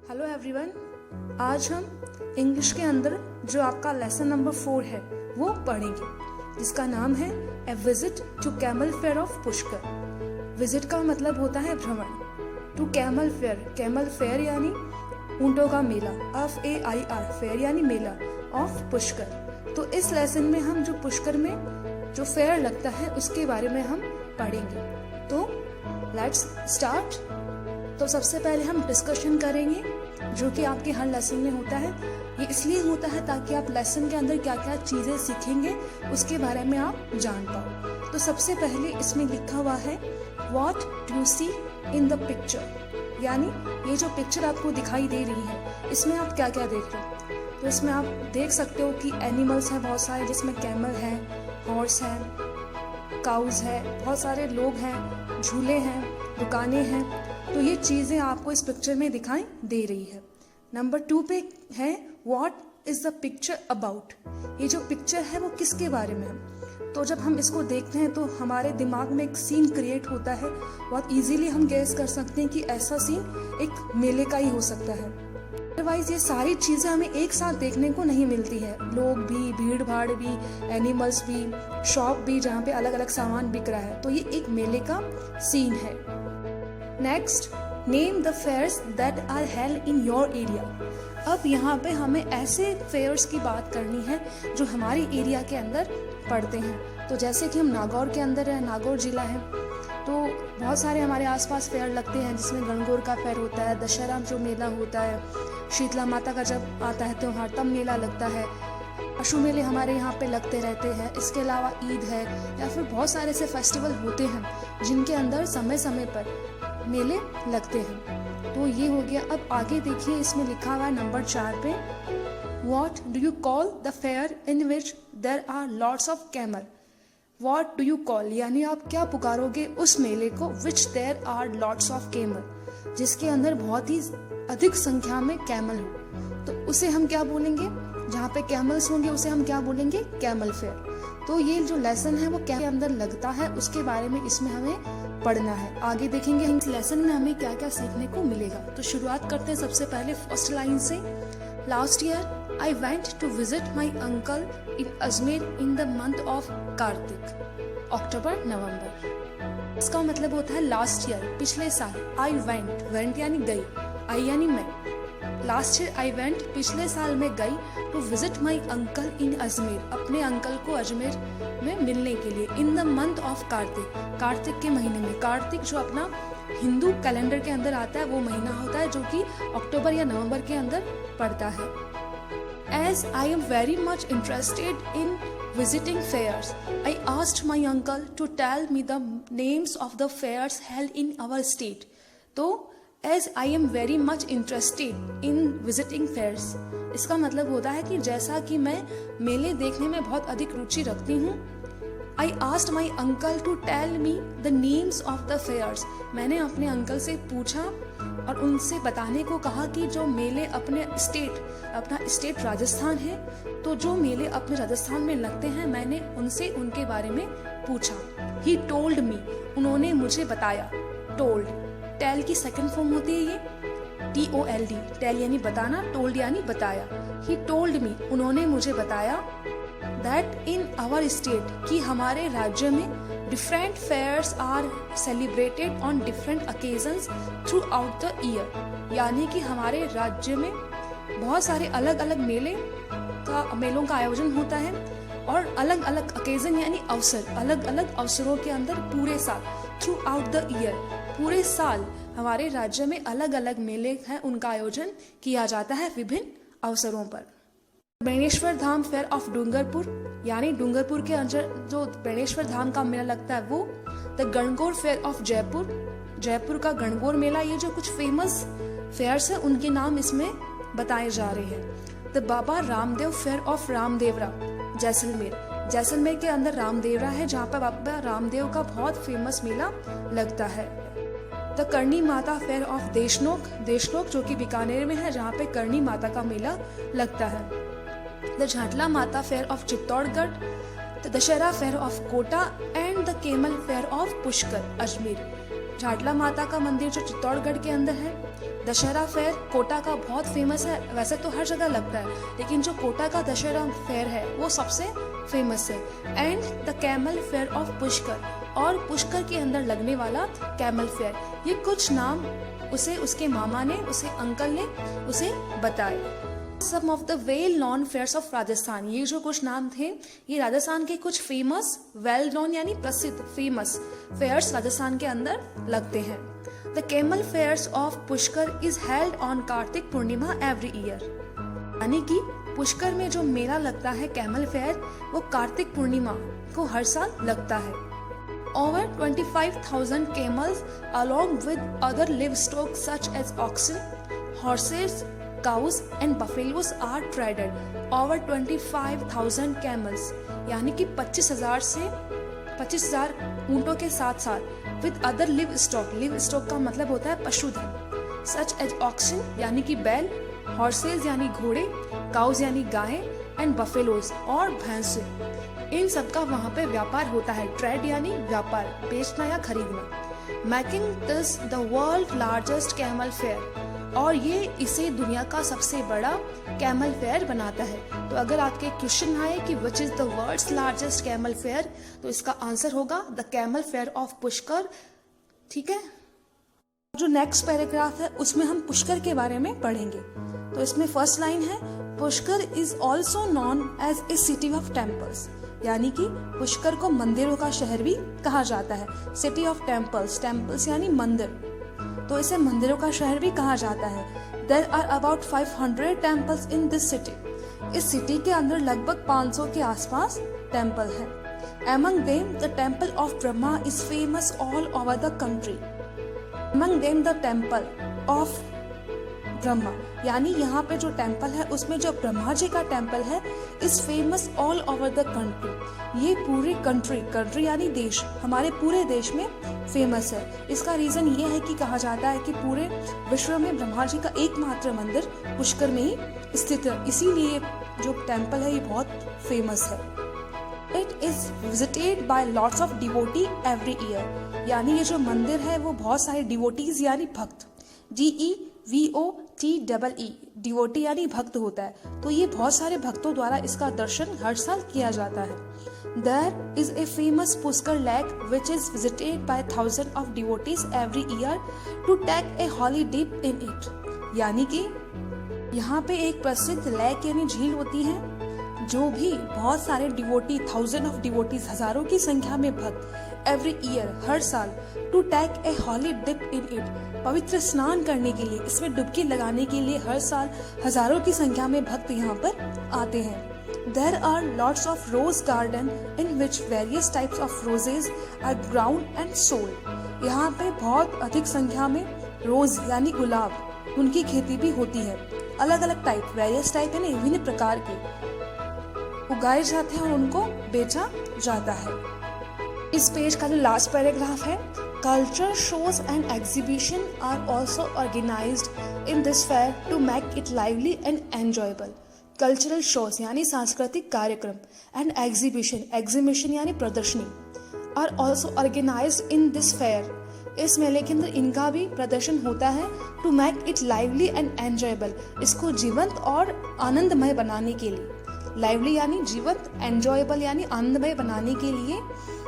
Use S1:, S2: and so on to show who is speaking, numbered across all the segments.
S1: Hello everyone, आज हम English के अंदर जो आपका लेसन नंबर 4 है वो पढ़ेंगे, जिसका नाम है a visit to camel fair of Pushkar. Visit का मतलब होता है भ्रमण। टू कैमल फेयर यानी ऊंटों का मेला, FAIR फेयर यानी मेला, ऑफ पुष्कर। तो इस लेसन में हम जो पुष्कर में जो फेयर लगता है उसके बारे में हम पढ़ेंगे। तो लेट्स स्टार्ट। तो सबसे पहले हम डिस्कशन करेंगे, जो कि आपके हर लेसन में होता है। ये इसलिए होता है ताकि आप लेसन के अंदर क्या क्या चीज़ें सीखेंगे उसके बारे में आप जान पाओ। तो सबसे पहले इसमें लिखा हुआ है what do you see in the picture, यानी ये जो पिक्चर आपको दिखाई दे रही है इसमें आप क्या क्या देख रहे हो। तो इसमें आप देख सकते हो कि एनिमल्स हैं बहुत सारे, जिसमें कैमल है, हॉर्स है, काउज है, बहुत सारे लोग हैं, झूले हैं, दुकानें हैं। तो ये चीज़ें आपको इस पिक्चर में दिखाई दे रही है। नंबर 2 पे है what is the picture about. ये जो पिक्चर है वो किसके बारे में है। तो जब हम इसको देखते हैं तो हमारे दिमाग में एक सीन क्रिएट होता है। बहुत इजीली हम गेस कर सकते हैं कि ऐसा सीन एक मेले का ही हो सकता है। अदरवाइज ये सारी चीज़ें हमें एक साथ देखने को नहीं मिलती है। लोग भी, भीड़ भाड़ भी, एनिमल्स भी, शॉप भी जहाँ पे अलग अलग सामान बिक रहा है। तो ये एक मेले का सीन है। Next, name the fairs that are held in your area. अब यहाँ पे हमें ऐसे फेयर्स की बात करनी है जो हमारी एरिया के अंदर पड़ते हैं। तो जैसे कि हम नागौर के अंदर है, नागौर जिला है, तो बहुत सारे हमारे आसपास फेयर लगते हैं, जिसमें गणगौर का फेयर होता है, दशहरा जो मेला होता है, शीतला माता का जब आता है त्योहार तब मेला लगता है, पशु मेले हमारे यहाँ पे लगते रहते हैं। इसके अलावा ईद है या फिर बहुत सारे ऐसे फेस्टिवल होते हैं जिनके अंदर समय समय पर मेले लगते हैं। तो ये हो गया। अब आगे देखिए, इसमें लिखा हुआ है नंबर 4 पे what do you call the fair in which there are lots of camel. What do you call यानी आप क्या पुकारोगे उस मेले को, which there are lots of camel, जिसके अंदर बहुत ही अधिक संख्या में कैमल हो। तो उसे हम क्या बोलेंगे, जहाँ पे कैमल्स होंगे उसे हम क्या बोलेंगे, कैमल फेयर। तो ये जो लेसन है वो क्या के अंदर लगता है उसके बारे में इसमें हमें पढ़ना है। आगे देखेंगे इस लेसन में हमें क्या क्या सीखने को मिलेगा। तो शुरुआत करते हैं सबसे पहले फर्स्ट लाइन से। Last year I went to visit my uncle in Ajmer in the month of Kartik, October November. इसका मतलब होता है लास्ट ईयर, पिछले साल। आई वेंट यानी गई, आई यानी मैं। लास्ट ईयर आई वेंट, पिछले साल मैं गई to visit my uncle in Ajmer, अपने अंकल को अजमेर में मिलने के लिए। इन the month of Kartik, Kartik के महीने में। कार्तिक जो अपना हिंदू कैलेंडर के अंदर आता है वो महीना होता है, जो कि अक्टूबर या नवंबर के अंदर पड़ता है। As I am very much interested in visiting fairs, I asked my uncle to tell me the names of the fairs held in our state. तो as I am very much interested in visiting fairs, इसका मतलब होता है कि जैसा कि मैं मेले देखने में बहुत अधिक रुचि रखती हूँ, I asked my uncle to tell me the names of the fairs. मैंने अपने अंकल से पूछा और उनसे बताने को कहा कि जो मेले अपना स्टेट राजस्थान है, तो जो मेले अपने राजस्थान में लगते हैं मैंने उनसे उनके बारे में पूछा। He told me, उन्होंने मुझे बताया। Told, tell की सेकंड फॉर्म होती है ये TOLD, tell यानी बताना, told यानी बताया। He told me, उन्होंने मुझे बताया that in our state, कि हमारे राज्य में different fairs are celebrated on different occasions throughout the year, यानी कि हमारे राज्य में बहुत सारे अलग अलग मेलों का आयोजन होता है और अलग अलग occasion यानी अवसर, अलग अलग अवसरों के अंदर पूरे साल, throughout the year, पूरे साल हमारे राज्य में अलग अलग मेले हैं, उनका आयोजन किया जाता है विभिन्न अवसरों पर। बेणेश्वर धाम फेयर ऑफ डूंगरपुर, यानी डूंगरपुर के अंदर जो बेणेश्वर धाम का मेला लगता है वो। The Gangaur fair of Jaipur, Jaipur का गणगौर मेला। ये जो कुछ फेमस फेयर्स हैं उनके नाम इसमें बताए जा रहे हैं। The Baba Ramdev fair of Ramdevra, Jaisalmer, Jaisalmer के अंदर रामदेवरा है जहाँ पर बाबा रामदेव का बहुत फेमस मेला लगता है। The Karni Mata fair of Deshnok, Deshnok जो कि बीकानेर में है, जहाँ पे करणी माता का मेला लगता है। The Jhatla Mata fair of Chittorgarh, the Dussehra fair of Kota and the camel fair of Pushkar, Ajmer. Jhatla Mata का मंदिर जो चित्तौड़गढ़ के अंदर है, दशहरा फेयर कोटा का बहुत फेमस है। वैसे तो हर जगह लगता है, लेकिन जो कोटा का दशहरा फेयर है वो सबसे फेमस है। And the camel fair of Pushkar, और पुष्कर के अंदर लगने वाला कैमल फेयर। ये कुछ नाम उसे उसके मामा ने, उसे अंकल ने उसे बताए। Some of the well known fairs of Rajasthan, ये जो कुछ नाम थे ये राजस्थान के कुछ फेमस वेल नॉन यानी प्रसिद्ध फेमस फेयर्स राजस्थान के अंदर लगते हैं। The camel fairs of Pushkar is held on Kartik Purnima every year, यानी कि पुष्कर में जो मेला लगता है कैमल फेयर वो कार्तिक पूर्णिमा को हर साल लगता है। Over 25,000 camels along with other livestock such as oxen, horses, cows and buffaloes are traded. Over 25,000 camels यानी कि 25,000 ऊंटों के साथ साथ with other livestock का मतलब होता है पशुधन, such as oxen यानी कि बैल, horses यानी घोड़े, cows यानी गायें and buffaloes और भैंसे, इन सब का वहाँ पे व्यापार होता है। ट्रेड यानी व्यापार, बेचना या खरीदना। Making this the world largest camel fair, और ये इसे दुनिया का सबसे बड़ा कैमल फेयर बनाता है। तो अगर आपके क्वेश्चन आए कि which is the world's largest camel fair, तो इसका आंसर होगा the camel fair of Pushkar. ठीक है, जो नेक्स्ट पैराग्राफ है उसमें हम पुष्कर के बारे में पढ़ेंगे। तो इसमें फर्स्ट लाइन है, Pushkar is also known as a city of temples, यानी कि पुष्कर को मंदिरों का शहर भी कहा जाता है। सिटी ऑफ टेम्पल्स, टेम्पल्स यानी मंदिर, तो इसे मंदिरों का शहर भी कहा जाता है। There are about 500 temples in this city, इस सिटी के अंदर लगभग 500 के आसपास टेम्पल है। Among them the temple of Brahma is famous all over the country. Among them the temple of Brahma, यानी यहाँ पे जो टेम्पल है उसमें जो ब्रह्मा जी का टेम्पल है is famous all over the country, ये पूरे कंट्री यानी देश, हमारे पूरे देश में फेमस है। इसका रीजन ये है कि कहा जाता है कि पूरे विश्व में ब्रह्मा जी का एकमात्र मंदिर पुष्कर में ही स्थित है, इसीलिए जो टेम्पल है ये बहुत फेमस है। It is visited by lots of devotee every year, यानी ये जो मंदिर है वो बहुत सारे डिवोटीज यानी भक्त, DEVOTEE डिवोटी यानी भक्त होता है, तो ये बहुत सारे भक्तों द्वारा इसका दर्शन हर साल किया जाता है। There is a famous Pushkar lake which is visited by thousands of devotees every year to take a holy dip in it, यानी कि यहाँ पे एक प्रसिद्ध लेक यानी झील होती है जो भी बहुत सारे डिवोटी, 1000 ऑफ डिवोटीज, हजारों की संख्या में भक्त एवरी ईयर हर साल to take a holy dip in it, पवित्र स्नान करने के लिए, इसमें डुबकी लगाने के लिए हर साल हजारों की संख्या में भक्त यहाँ पर आते हैं। There are lots of rose garden in which various types of roses are grown and sold. यहाँ पे बहुत अधिक संख्या में रोज यानी गुलाब, उनकी खेती भी होती है। अलग अलग टाइप, वेरियस टाइप यानी विभिन्न प्रकार के उगाए जाते हैं और उनको बेचा जाता है। इस पेज का जो लास्ट पैराग्राफ है, culture shows and exhibition are also organized in this fair to make it lively and enjoyable. Cultural shows यानी सांस्कृतिक कार्यक्रम एंड एग्जीबिशन यानी प्रदर्शनी are also organized in this fair, इस मेले के अंदर इनका भी प्रदर्शन होता है। To make it lively and enjoyable, इसको जीवंत और आनंदमय बनाने के लिए, लाइवली यानी जीवंत, एंजॉयबल यानी आनंदमय बनाने के लिए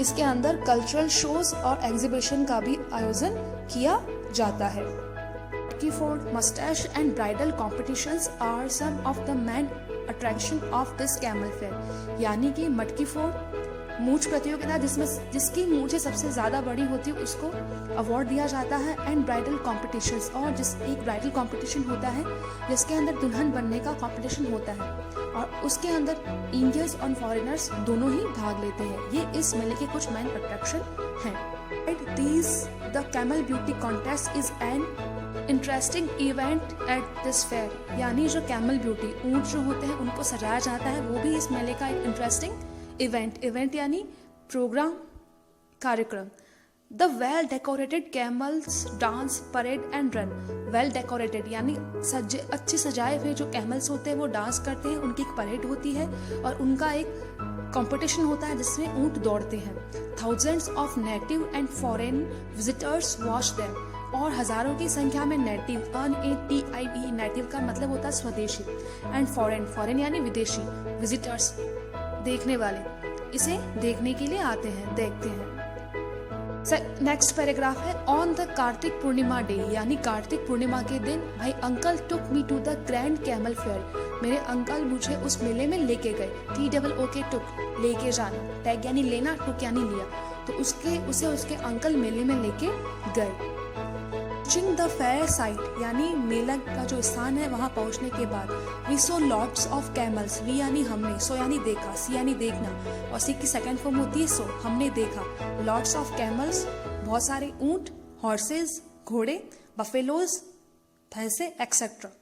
S1: इसके अंदर कल्चरल शोज और एग्जीबिशन का भी आयोजन किया जाता है। Matki phod, moustache and bridal competitions are some of the main attraction of this camel fair, यानी कि मटकी फोड़ मूंछ प्रतियोगिता जिसकी मूंछें सबसे ज्यादा बड़ी होती है उसको अवार्ड दिया जाता है। एंड ब्राइडल कॉम्पिटिशंस, और एक ब्राइडल कॉम्पिटिशन होता है जिसके अंदर दुल्हन बनने का कॉम्पिटिशन होता है और उसके अंदर इंडियंस और फॉरेनर्स दोनों ही भाग लेते हैं। ये इस मेले के कुछ मेन अट्रैक्शन हैं। The camel beauty contest is an interesting event at this fair, यानी जो कैमल ब्यूटी ऊंट जो होते हैं उनको सजाया जाता है, वो भी इस मेले का एक इंटरेस्टिंग इवेंट यानी प्रोग्राम, कार्यक्रम। The well decorated camels dance parade and run, well decorated यानी अच्छे सजाए हुए जो कैमल्स होते हैं वो डांस करते हैं, उनकी एक परेड होती है और उनका एक कंपटीशन होता है जिसमें ऊंट दौड़ते हैं। Thousands of native and foreign visitors watch them, और हजारों की संख्या में नेटिव, NATIV, नेटिव का मतलब होता है स्वदेशी, एंड फॉरेन, फॉरेन यानी विदेशी, विजिटर्स देखने वाले, इसे देखने के लिए आते हैं, देखते हैं। नेक्स्ट पैराग्राफ है on the Kartik Purnima day, यानी कार्तिक पूर्णिमा के दिन भाई uncle took me to the grand camel fair, मेरे अंकल मुझे उस मेले में लेके गए। TOOK टुक, लेके जाना, टैग यानी लेना, टुक यानी लिया, तो उसे उसके अंकल मेले में लेके गए। रीचिंग द फेयर साइट, यानी मेला का जो स्थान है वहाँ पहुँचने के बाद we saw lots of camels, we यानी हमने, सो यानी देखा, सी यानी देखना, और सी की सेकंड फॉर्म होती है सो, हमने देखा। लॉट्स ऑफ कैमल्स, बहुत सारे ऊंट, हॉर्सेज घोड़े, बफेलोज भैंसे etcetera.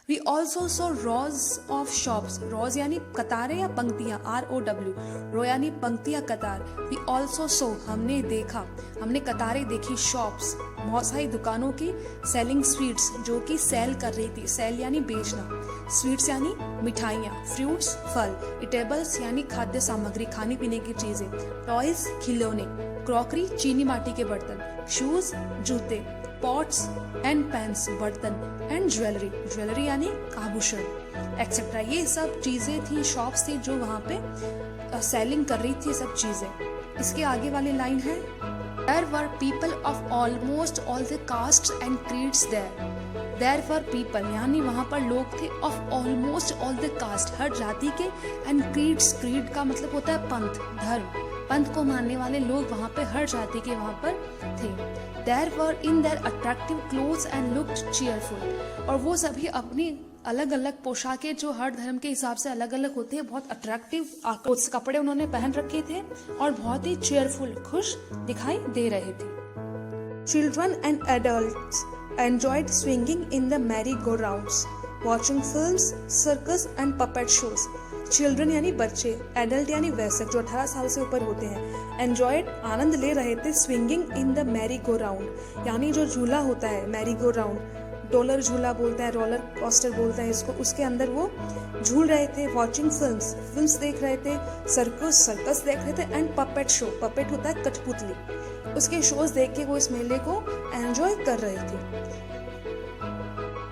S1: We also saw rows of shops, rows यानी कतारें या पंक्तियां, ROW, रो यानी पंक्ति या कतार। वी ऑल्सो सो, हमने देखा, हमने कतारें देखी, शॉप्स बहुत सारी दुकानों की, सेलिंग स्वीट्स, जो कि सेल कर रही थी, सेल यानी बेचना, स्वीट्स यानी मिठाइयाँ, फ्रूट्स फल, इटेबल्स यानी खाद्य सामग्री, खाने पीने की चीजें, टॉयज खिलौने, क्रॉकरी चीनी माटी के बर्तन, शूज जूते, पॉट्स एंड पैंस बर्तन, एंड ज्वेलरी, ज्वेलरी यानी आभूषण एक्सेट्रा। ये सब चीजें थी, शॉप्स थी जो वहाँ पे सेलिंग कर रही थी सब चीजें। इसके आगे वाली लाइन है There were people of almost all the castes and creeds there. There were people, यानी वहाँ पर लोग थे, of almost all the caste, हर जाति के, and creeds, creed का मतलब होता है पंथ, धर्म, पंथ को मानने वाले लोग वहाँ पे हर जाति के वहाँ पर थे। There were in their attractive clothes and looked cheerful, और वो सभी अपनी अलग अलग पोशाकें जो हर धर्म के हिसाब से अलग अलग होती है, बहुत अट्रैक्टिव कपड़े उन्होंने पहन रखे थे और बहुत ही चेयरफुल, खुश दिखाई दे रहे थे। Children and adults enjoyed swinging in the merry go rounds, watching films, circus and puppet shows. Children यानी बच्चे, एडल्ट यानी वयस्क जो 18 साल से ऊपर होते हैं। एंजॉयड आनंद ले रहे थे, swinging in the merry go round, यानी जो झूला होता है मैरी गो राउंड, डॉलर झूला बोलता है, रोलर कोस्टर बोलता है इसको, उसके अंदर वो झूल रहे थे। वॉचिंग फिल्म्स देख रहे थे, सर्कस देख रहे थे, एंड पपेट शो, पपेट होता है कठपुतली, उसके शोज देख के वो इस मेले को एंजॉय कर रहे थे।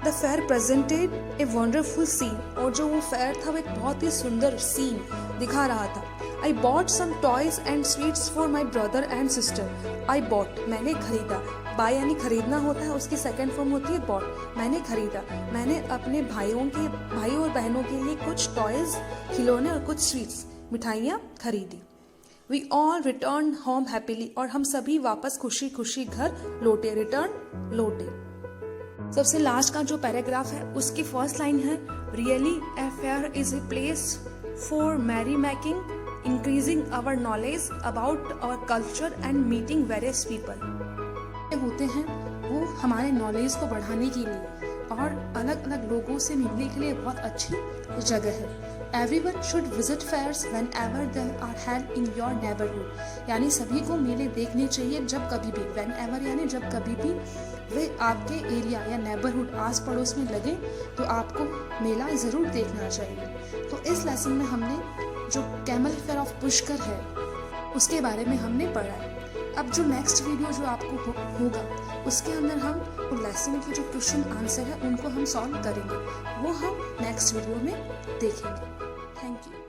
S1: The fair presented a wonderful scene, और जो वो फेयर था वो एक बहुत ही सुंदर सीन दिखा रहा था। I bought some toys and sweets for my brother and sister. I bought, मैंने खरीदा, बाय यानी खरीदना होता है, उसकी सेकंड फॉर्म होती है बॉट, मैंने खरीदा, मैंने अपने भाई और बहनों के लिए कुछ टॉयज, खिलौने और कुछ स्वीट्स, मिठाइयाँ खरीदी। We all return home happily, और हम सभी वापस खुशी खुशी घर लौटे, रिटर्न लौटे। सबसे लास्ट का जो पैराग्राफ है उसकी फर्स्ट लाइन है really a fair is a place for merry making, increasing our knowledge about our culture and meeting various people. होते हैं वो हमारे नॉलेज को बढ़ाने के लिए और अलग अलग लोगों से मिलने के लिए बहुत अच्छी जगह है। Everyone should visit fairs whenever they are held in your neighbourhood, यानी सभी को मेले देखने चाहिए जब कभी भी, व्हेनेवर यानी जब कभी भी वे आपके एरिया या नेबरहुड आस पड़ोस में लगे तो आपको मेला ज़रूर देखना चाहिए। तो इस लेसन में हमने जो कैमल फेयर ऑफ पुष्कर है उसके बारे में हमने पढ़ा है। अब जो नेक्स्ट वीडियो जो आपको होगा उसके अंदर हम लेसन के जो क्वेश्चन आंसर है उनको हम सॉल्व करेंगे, वो हम नेक्स्ट वीडियो में देखेंगे। Thank you.